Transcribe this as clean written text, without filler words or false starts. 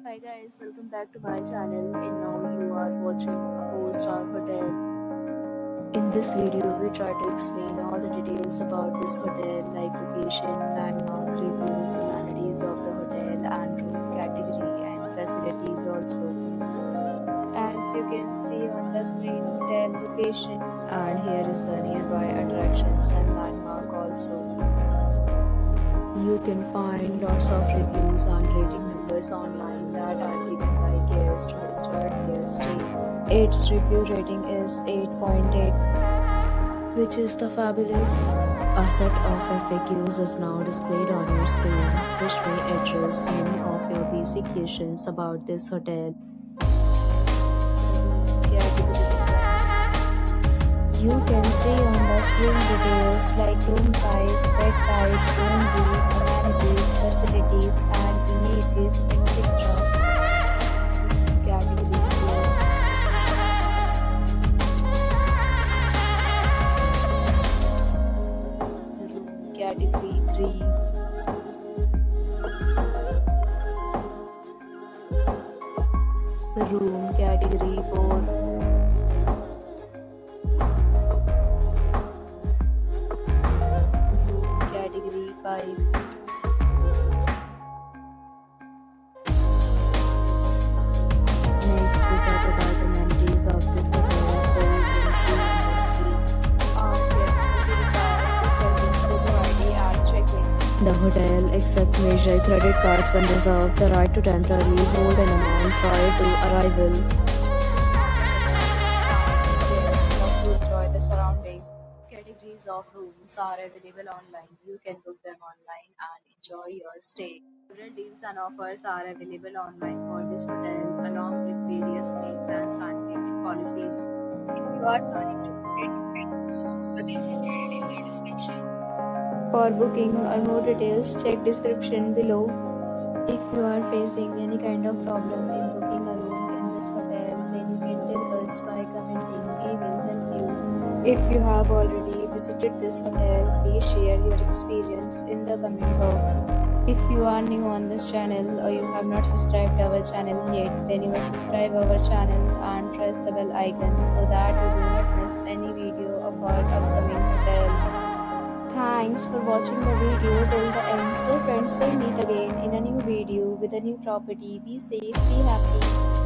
Hi guys, welcome back to my channel and now you are watching a 4-star hotel. In this video, we try to explain all the details about this hotel like location, landmark, reviews, amenities of the hotel and room category and facilities also. As you can see on the screen, hotel location and here is the nearby attractions and landmark also. You can find lots of reviews and rating numbers online that are given by guests who enjoyed their stay. Its review rating is 8.8, which is the fabulous. A set of FAQs is now displayed on your screen, which may address many of your basic questions about this hotel. You can see on the screen details like room size, bed type, room view, amenities, facilities, and images, etc. Category 4. Category 3. Room category 4. Category 5. Next, we talk about amenities of this hotel, so you can see on the screen. Guests will be required to present photo ID at check-in. The hotel accepts major credit cards and reserves the right to temporarily hold an amount prior to arrival. Guests to enjoy the surroundings. Categories of rooms are available online. You can book them online and enjoy your stay. Several deals and offers are available online for this hotel, along with various meal plans and payment policies. If you are planning to book it, you can the link provided in the description. For booking or more details, check description below. If you are facing any kind of problem in booking a room in this hotel, then you can tell us by commenting. We will help you. If you have already visited this hotel, please share your experience in the comment box. If you are new on this channel or you have not subscribed our channel yet, then you will subscribe our channel and press the bell icon so that you do not miss any video of our upcoming hotel. Thanks for watching the video till the end. So friends, will meet again in a new video with a new property. Be safe, be happy.